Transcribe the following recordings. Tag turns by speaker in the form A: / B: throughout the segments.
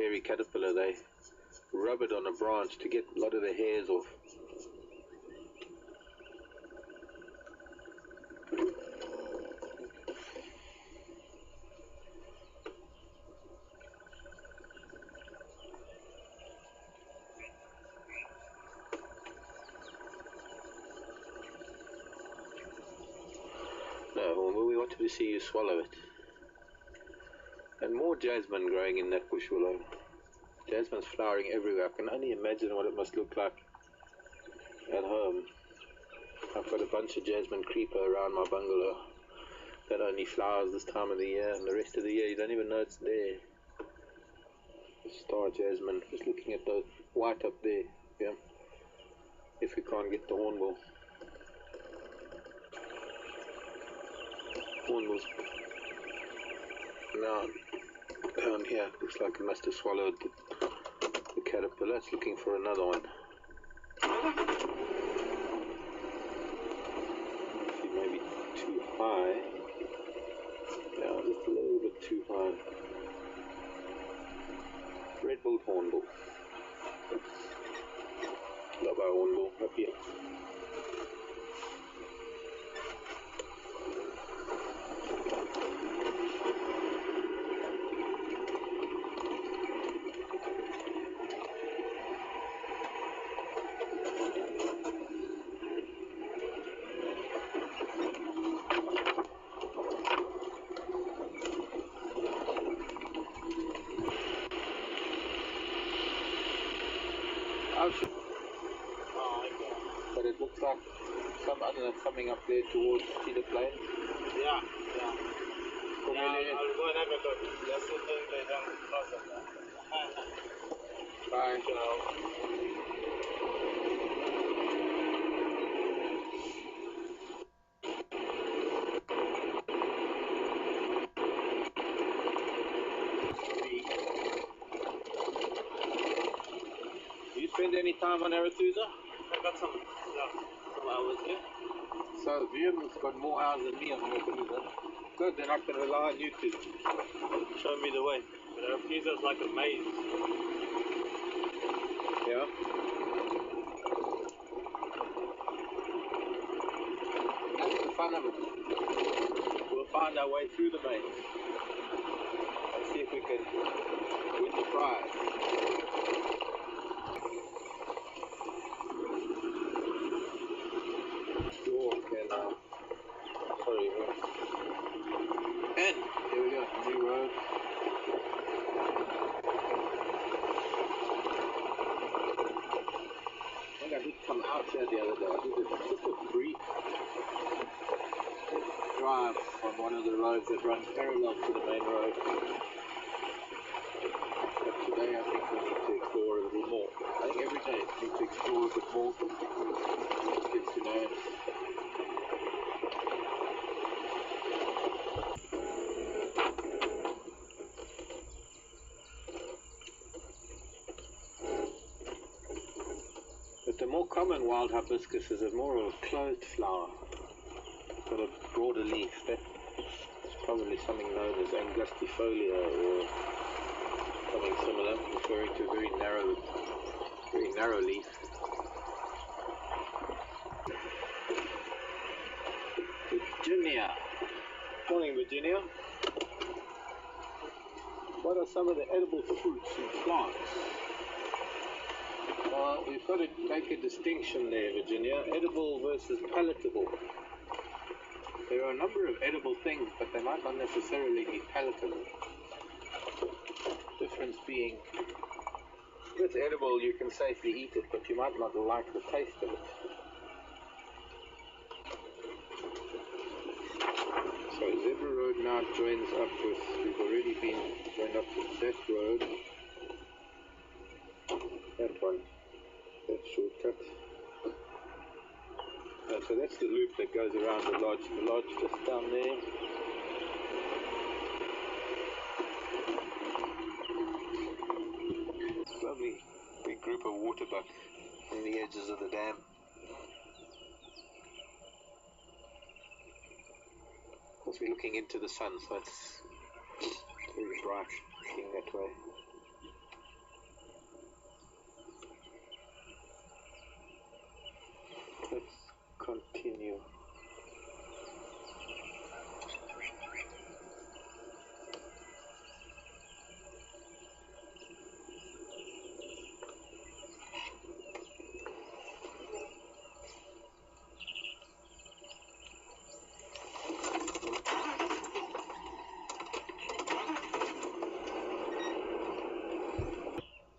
A: hairy caterpillar, they rub it on a branch to get a lot of the hairs off. No, Hornbill, we wanted to see you swallow it. And more jasmine growing in that bush willow. Jasmine's flowering everywhere. I can only imagine what it must look like at home. I've got a bunch of jasmine creeper around my bungalow that only flowers this time of the year, and the rest of the year you don't even know it's there. Star jasmine, just looking at the white up there, yeah. If we can't get the hornbill. Hornbill's now down here, looks like it must have swallowed the caterpillar. It's looking for another one. Maybe too high. Yeah, just a little bit too high. Red-billed hornbill. Love our hornbill up here. But it looks like some other coming up there towards Cedar Plain.
B: Yeah. I'll go and have a look. That's the thing they don't close on that.
A: Bye. Do you spend any time on Arathusa?
B: I got some hours here.
A: So Vium's got more hours than me on Arathusa. Good, then I can rely on you to show me the way.
B: But Arathusa's like a maze.
A: Yeah. That's the fun of it. We'll find our way through the maze and see if we can win the prize. And here we go, new road. I think I did come out here the other day. I did a super brief drive on one of the roads that run parallel to the main road. But today I think we need to explore a little more. I think every day we need to explore a bit more. Get to know it. The more common wild hibiscus is a more of a closed flower. It's got a broader leaf. That's probably something known as angustifolia or something similar, referring to a very narrow leaf. Virginia. Morning, Virginia. What are some of the edible fruits and plants? Well, we've got to make a distinction there, Virginia. Edible versus palatable. There are a number of edible things, but they might not necessarily be palatable. Difference being, if it's edible, you can safely eat it, but you might not like the taste of it. So Zebra Road now joins up with, we've already joined up with that road. That one. That shortcut. So that's the loop that goes around the lodge. The lodge just down there. Lovely big group of waterbuck on the edges of the dam. Of course we're looking into the sun, so it's very bright looking that way. continue.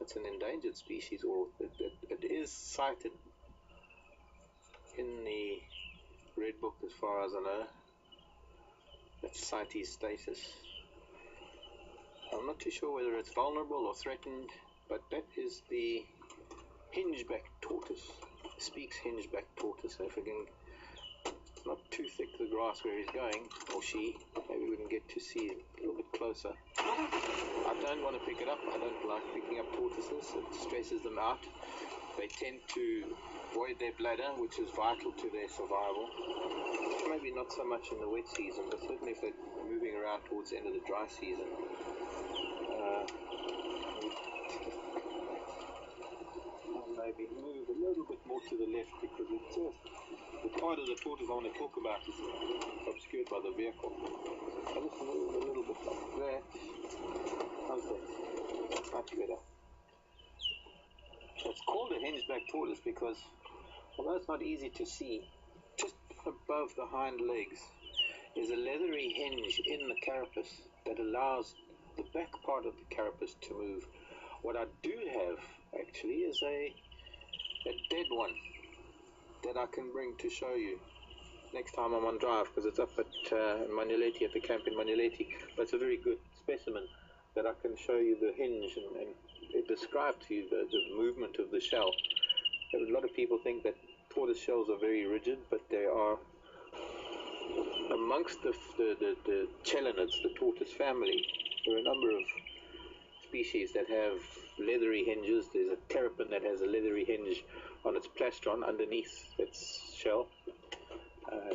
A: It's an endangered species, or it is cited in the Red Book as far as I know. It's CITES status. I'm not too sure whether it's vulnerable or threatened, but that is the hingeback tortoise. Speaks hingeback tortoise. So if we can, not too thick the grass where he's going, or she, maybe we can get to see it a little bit closer. I don't want to pick it up. I don't like picking up tortoises. It stresses them out. They tend to void their bladder, which is vital to their survival. Maybe not so much in the wet season, but certainly if they're moving around towards the end of the dry season. I'll maybe move a little bit more to the left, because it's just the part of the tortoise I want to talk about is obscured by the vehicle. I'll just move a little bit like that. How's that? Much better. It's called a hingeback tortoise because, although it's not easy to see, just above the hind legs is a leathery hinge in the carapace that allows the back part of the carapace to move. What I do have actually is a dead one that I can bring to show you next time I'm on drive, because it's up at Manuleti, at the camp in Manuleti. But it's a very good specimen that I can show you the hinge and it describes to you the movement of the shell. A lot of people think that tortoise shells are very rigid, but they are, amongst the chelonids, the tortoise family, there are a number of species that have leathery hinges. There's a terrapin that has a leathery hinge on its plastron underneath its shell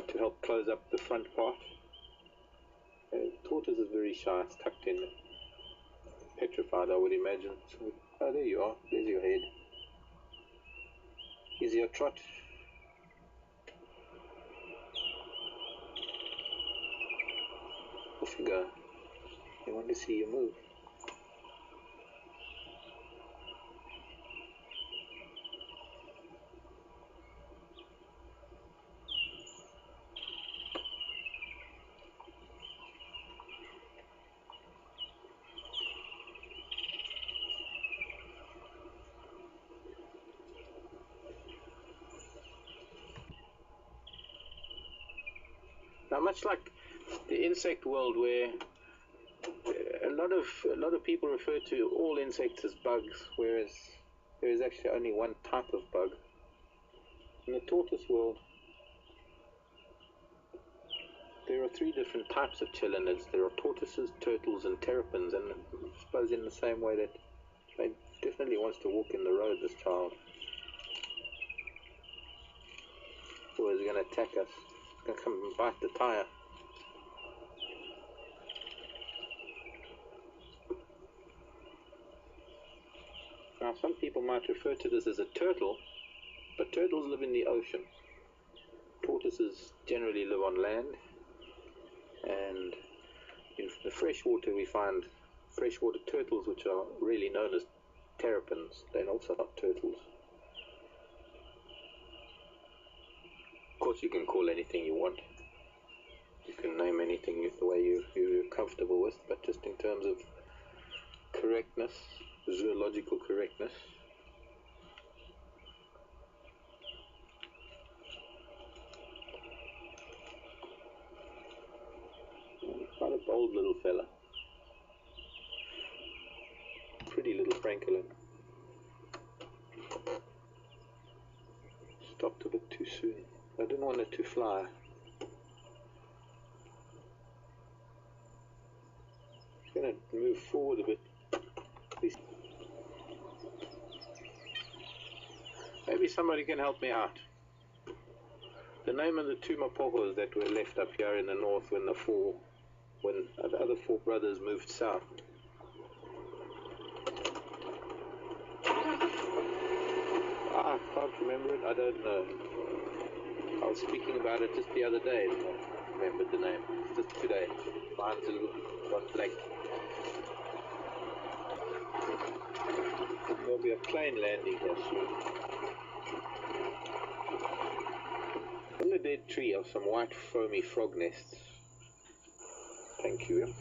A: to help close up the front part. Tortoise is very shy, it's tucked in, petrified I would imagine. So, oh, there you are, there's your head. Here's your trot. Off you go. I want to see you move. Now, much like the insect world, where a lot of people refer to all insects as bugs, whereas there is actually only one type of bug. In the tortoise world, there are three different types of chelonids. There are tortoises, turtles, and terrapins, and I suppose in the same way that they definitely wants to walk in the road, this child. Or is he going to attack us? He's going to come and bite the tire. Now, some people might refer to this as a turtle, but turtles live in the ocean. Tortoises generally live on land, and in the freshwater we find freshwater turtles, which are really known as terrapins. They're also not turtles. Of course, you can call anything you want. You can name anything the way you're comfortable with, but just in terms of correctness, zoological correctness. Quite a bold little fella. Pretty little francolin. Stopped a bit too soon. I didn't want it to fly. It's going to move forward a bit. Maybe somebody can help me out. The name of the two mapohos that were left up here in the north when the other four brothers moved south. I can't remember it. I don't know. I was speaking about it just the other day, and I remembered the name. Just today. Mine's a little gone blank. There'll be a plane landing here soon. On the dead tree are some white foamy frog nests. Thank you.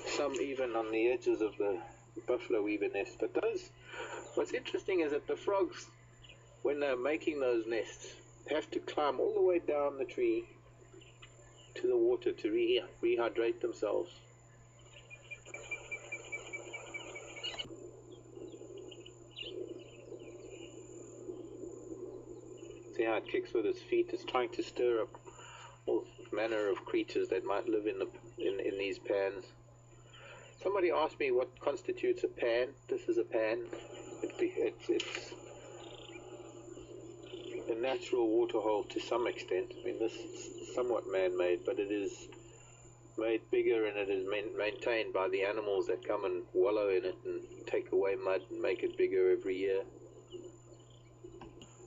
A: Some even on the edges of the buffalo weaver nest. But what's interesting is that the frogs, when they're making those nests, have to climb all the way down the tree to the water to rehydrate themselves. See how it kicks with its feet? It's trying to stir up all manner of creatures that might live in these pans. Somebody asked me what constitutes a pan. This is a pan. It's a natural waterhole to some extent. I mean, this is somewhat man-made, but it is made bigger and it is maintained by the animals that come and wallow in it and take away mud and make it bigger every year.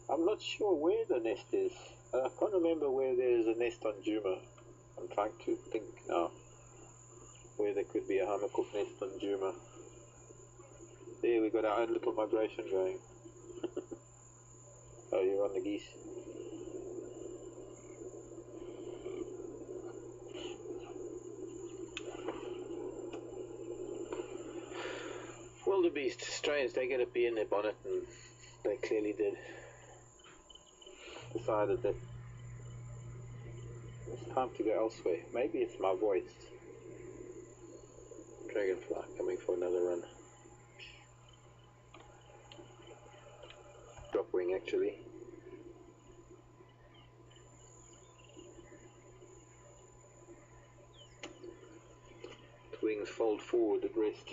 A: I'm not sure where the nest is. I can't remember where there is a nest on Juma. I'm trying to think now where there could be a Hamerkop nest on Juma. There, we've got our own little migration going. Oh, you're on the geese. Wildebeest, strange, they get a bee in their bonnet, and they clearly did. Decided that it's time to go elsewhere. Maybe it's my voice. Dragonfly coming for another run. Drop wing actually. The wings fold forward at rest.